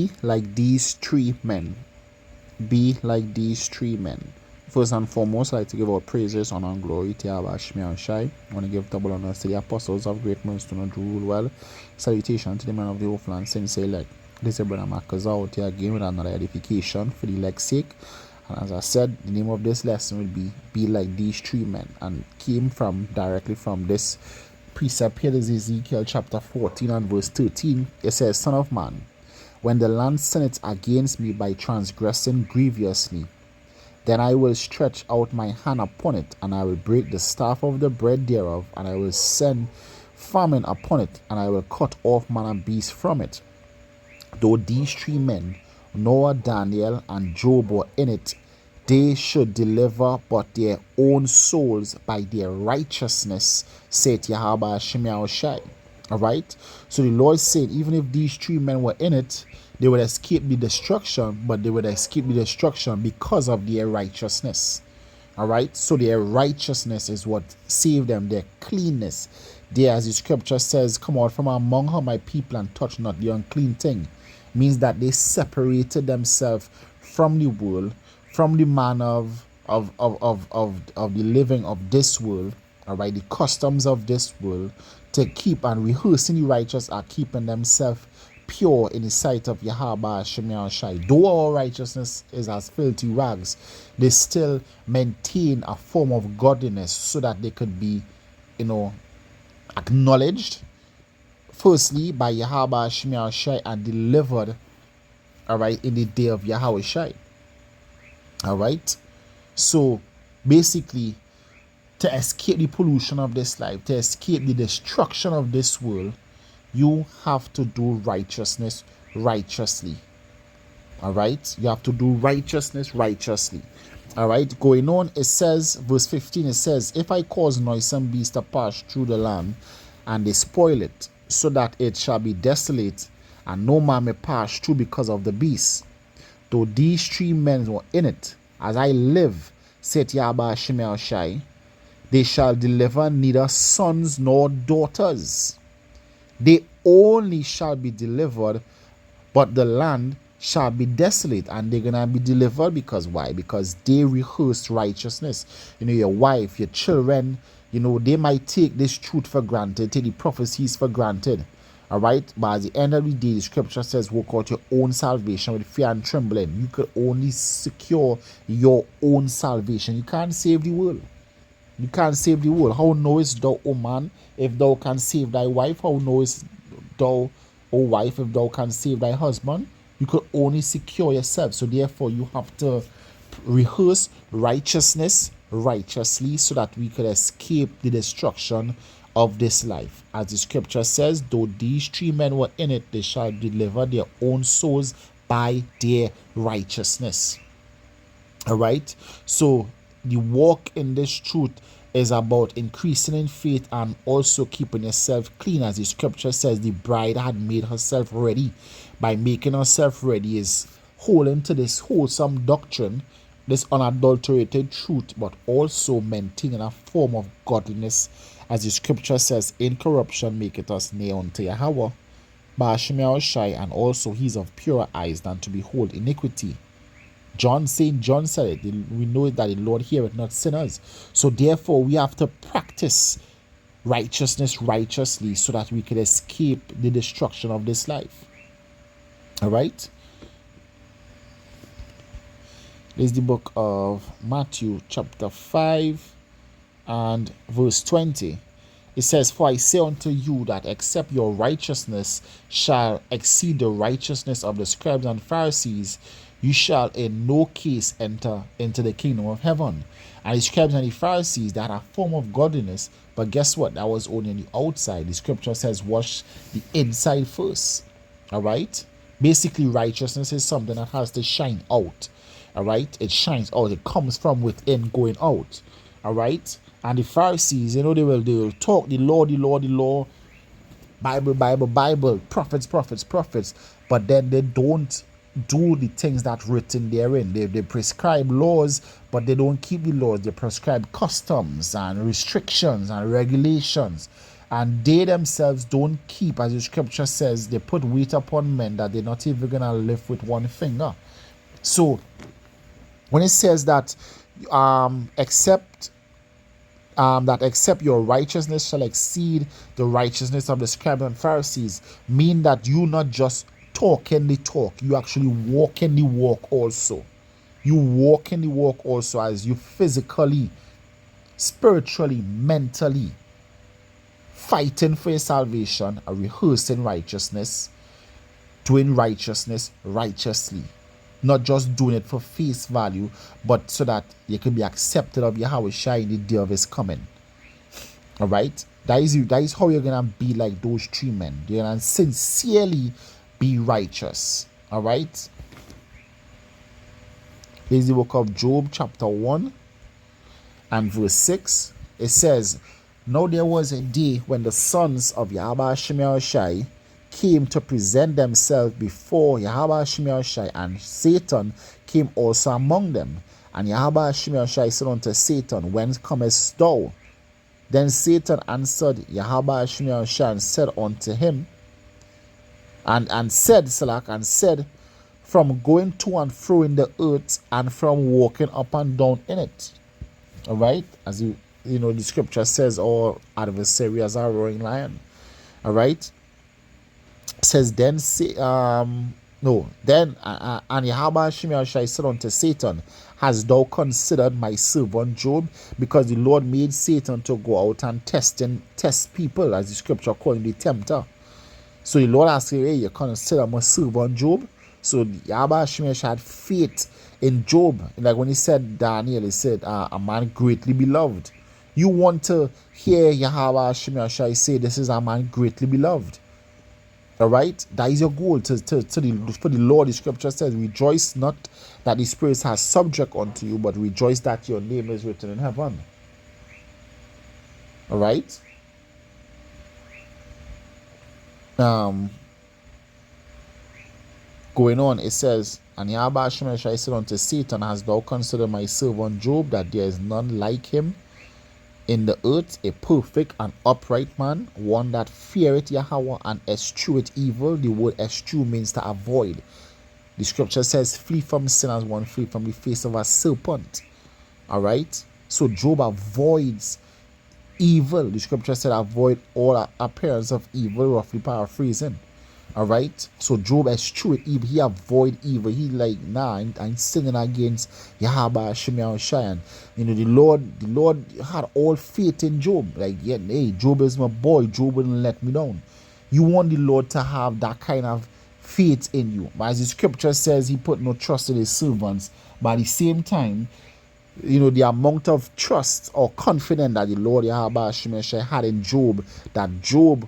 Be like these three men. Be like these three men. First and foremost, I'd like to give our praises, honor, and glory to Yahweh Shemi Shai. I want to give double honors to the apostles of great millstone who rule well. Salutation to the men of the whole land, since elect. This is Brother Marcus out here again with another edification for the elect's sake. And as I said, the name of this lesson will be like these three men, and came directly from this precept here. This is Ezekiel chapter 14 and verse 13. It says, Son of man, when the land sinneth against me by transgressing grievously, then I will stretch out my hand upon it, and I will break the staff of the bread thereof, and I will send famine upon it, and I will cut off man and beast from it. Though these three men, Noah, Daniel, and Job, were in it, they should deliver but their own souls by their righteousness, saith Yahweh Shemi Shai. Alright? So the Lord said, even if these three men were in it, they would escape the destruction, but they would escape the destruction because of their righteousness. Alright? So their righteousness is what saved them, their cleanness. There, as the scripture says, come out from among her, my people, and touch not the unclean thing. Means that they separated themselves from the world, from the manner of the living of this world, alright, the customs of this world, to keep and rehearsing the righteous are keeping themselves pure in the sight of Yahweh Shemi Shai. Though our righteousness is as filthy rags, they still maintain a form of godliness so that they could be, acknowledged, firstly, by Yahweh Shemi Shai and delivered, alright, in the day of Yahweh Shai. Alright? So, basically, to escape the pollution of this life, to escape the destruction of this world, you have to do righteousness righteously. Alright? You have to do righteousness righteously. Alright? Going on, it says, verse 15, it says, If I cause noisome beasts to pass through the land, and they spoil it, so that it shall be desolate, and no man may pass through because of the beasts, though these three men were in it, as I live, saith Yahweh Shemi Shai, they shall deliver neither sons nor daughters. They only shall be delivered, but the land shall be desolate. And they're going to be delivered because why? Because they rehearsed righteousness. Your wife, your children, they might take this truth for granted, take the prophecies for granted. Alright? But at the end of the day, the scripture says, work out your own salvation with fear and trembling. You could only secure your own salvation. You can't save the world. You can't save the world. How knowest thou, O man, if thou canst save thy wife? How knowest thou, O wife, if thou canst save thy husband? You could only secure yourself. So therefore, you have to rehearse righteousness righteously so that we could escape the destruction of this life. As the scripture says, though these three men were in it, they shall deliver their own souls by their righteousness. Alright? So the walk in this truth is about increasing in faith and also keeping yourself clean. As the scripture says, the bride had made herself ready. By making herself ready is holding to this wholesome doctrine, this unadulterated truth, but also maintaining a form of godliness. As the scripture says, incorruption maketh us near unto Yahweh, Shemi Shai, and also he is of purer eyes than to behold iniquity. John said it. We know that the Lord heareth not sinners. So therefore, we have to practice righteousness righteously so that we can escape the destruction of this life. Alright? This is the book of Matthew chapter 5 and verse 20. It says, For I say unto you that except your righteousness shall exceed the righteousness of the scribes and Pharisees, you shall in no case enter into the kingdom of heaven. And the scribes and the Pharisees, that are a form of godliness, but guess what? That was only on the outside. The scripture says, wash the inside first. Alright? Basically, righteousness is something that has to shine out. Alright? It shines out. It comes from within going out. Alright? And the Pharisees, they will talk the law, Bible, prophets, but then they don't do the things that written therein. They prescribe laws, but they don't keep the laws. They prescribe customs and restrictions and regulations. And they themselves don't keep, as the scripture says, they put weight upon men that they're not even going to lift with one finger. So when it says that except your righteousness shall exceed the righteousness of the scribes and Pharisees, mean that you not just talking the talk, you actually walk in the walk also. You walk in the walk also as you physically, spiritually, mentally fighting for your salvation, rehearsing righteousness, doing righteousness righteously. Not just doing it for face value, but so that you can be accepted of Yahweh Shai in the day of his coming. Alright? That is how you're going to be like those three men. You're going to sincerely be righteous. Alright? Here's the book of Job, chapter 1 and verse 6. It says, now there was a day when the sons of Yahweh Shai came to present themselves before Yahweh Shai, and Satan came also among them. And Yahweh Shai said unto Satan, whence comest thou? Then Satan answered Yahweh Shai and said unto him, and said, from going to and fro in the earth, and from walking up and down in it. All right, as you know, the scripture says, all adversaries are a roaring lion. All right. It says and Yahweh Shai said unto Satan, hast thou considered my servant Job? Because the Lord made Satan to go out and test people, as the scripture calling the tempter. So the Lord asked him, hey, you consider my servant Job? So Yahweh Shai had faith in Job. Like when he said Daniel, he said, a man greatly beloved. You want to hear Yahweh Shai say, this is a man greatly beloved. All right, that is your goal for the Lord. The scripture says, rejoice not that the Spirit has subject unto you, but rejoice that your name is written in heaven. All right. Going on, it says, and Yahweh Shai said unto Satan, hast thou considered my servant Job, that there is none like him in the earth, a perfect and upright man, one that feareth Yahweh and escheweth evil. The word eschew means to avoid. The scripture says, flee from sin as one flee from the face of a serpent. All right. So Job avoids evil. The scripture said, avoid all appearance of evil, roughly paraphrasing. All right. So Job escheweth evil. He avoid evil. He like, nah, I'm sinning against Yahweh Shai. You know, the Lord had all faith in Job. Like, yeah, hey, Job is my boy. Job wouldn't let me down. You want the Lord to have that kind of faith in you. But as the scripture says, he put no trust in his servants. But at the same time, you know, the amount of trust or confidence that the Lord Yahweh Shai had in Job, that Job,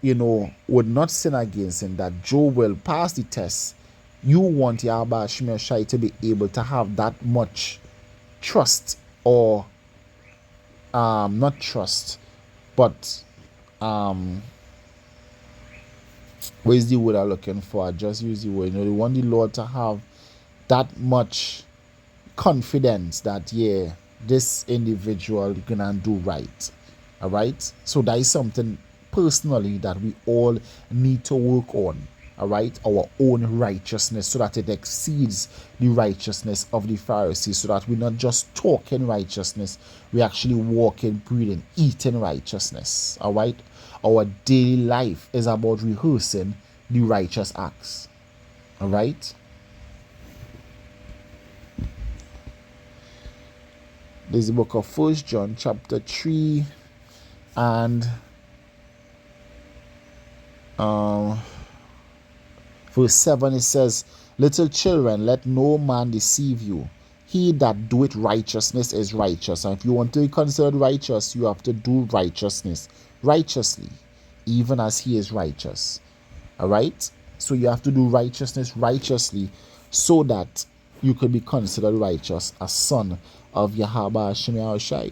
you know, would not sin against him, that Job will pass the test. You want Yahweh Shai to be able to have that much trust, or not trust, but where's the word I'm looking for? I just use the word. You know, you want the Lord to have that much confidence that, yeah, this individual gonna do right. All right. So that is something personally that we all need to work on. All right, our own righteousness, so that it exceeds the righteousness of the Pharisees, so that we're not just talking righteousness, we actually walking, breathing, eating righteousness. All right, our daily life is about rehearsing the righteous acts. All right. There's the book of 1 John chapter 3 and verse 7. It says, little children, let no man deceive you. He that doeth righteousness is righteous. And if you want to be considered righteous, you have to do righteousness righteously, even as he is righteous. All right. So you have to do righteousness righteously, so that you could be considered righteous, a son of Yahweh Shai.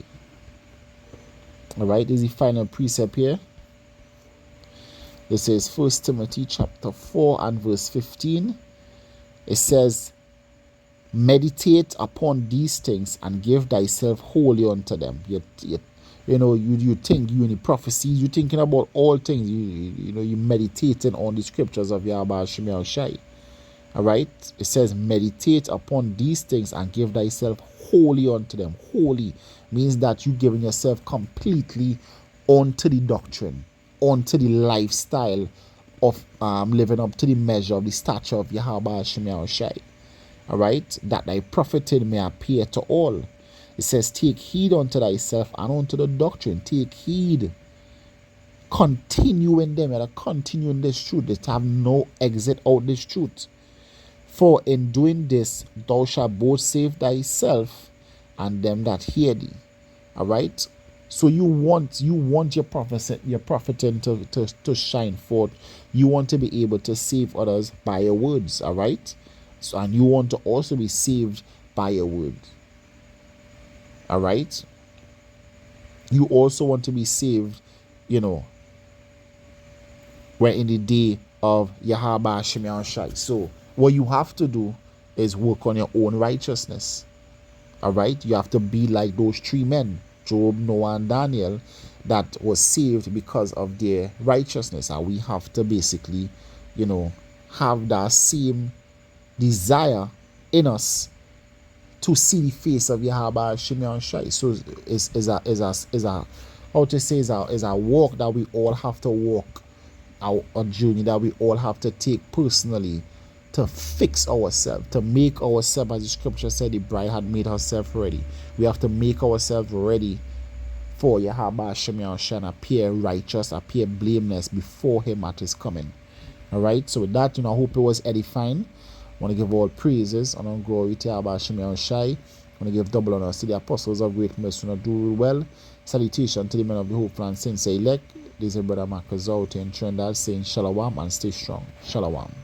All right. This is the final precept here. It says 1 Timothy chapter 4 and verse 15. It says, meditate upon these things and give thyself wholly unto them. you think you any prophecies, you thinking about all things, you meditating on the scriptures of Yahweh Shem Shai. All right, it says meditate upon these things and give thyself wholly unto them. Holy means that you giving yourself completely onto the doctrine, onto the lifestyle of living up to the measure of the stature of Yahweh Shem Shai. All right, that thy profiting may appear to all. It says, take heed unto thyself and unto the doctrine. Take heed. Continue in them. You have to continue in this truth. They have no exit out this truth. For in doing this, thou shalt both save thyself and them that hear thee. All right. So you want your profiting to shine forth. You want to be able to save others by your words. All right. So, and you want to also be saved by your words. All right. You also want to be saved, we're in the day of Yahweh Shem Shai. So what you have to do is work on your own righteousness. All right. You have to be like those three men, Job, Noah, and Daniel, that was saved because of their righteousness. And we have to basically, have that same desire in us to see the face of Yahweh Shem Shai. So is a walk that we all have to walk, a journey that we all have to take personally to fix ourselves, to make ourselves, as the scripture said, the bride had made herself ready. We have to make ourselves ready for Yahweh Shem Shai and appear righteous, appear blameless before him at his coming. All right. So with that, I hope it was edifying. I want to give all praises and all glory to Yahweh Shem Shai. I want to give double honors to the apostles of great mercy who do well. Salutation to the men of the hopeful and sincere elect. This is Brother Marcus out in Trinidad saying Shalom and stay strong. Shalom.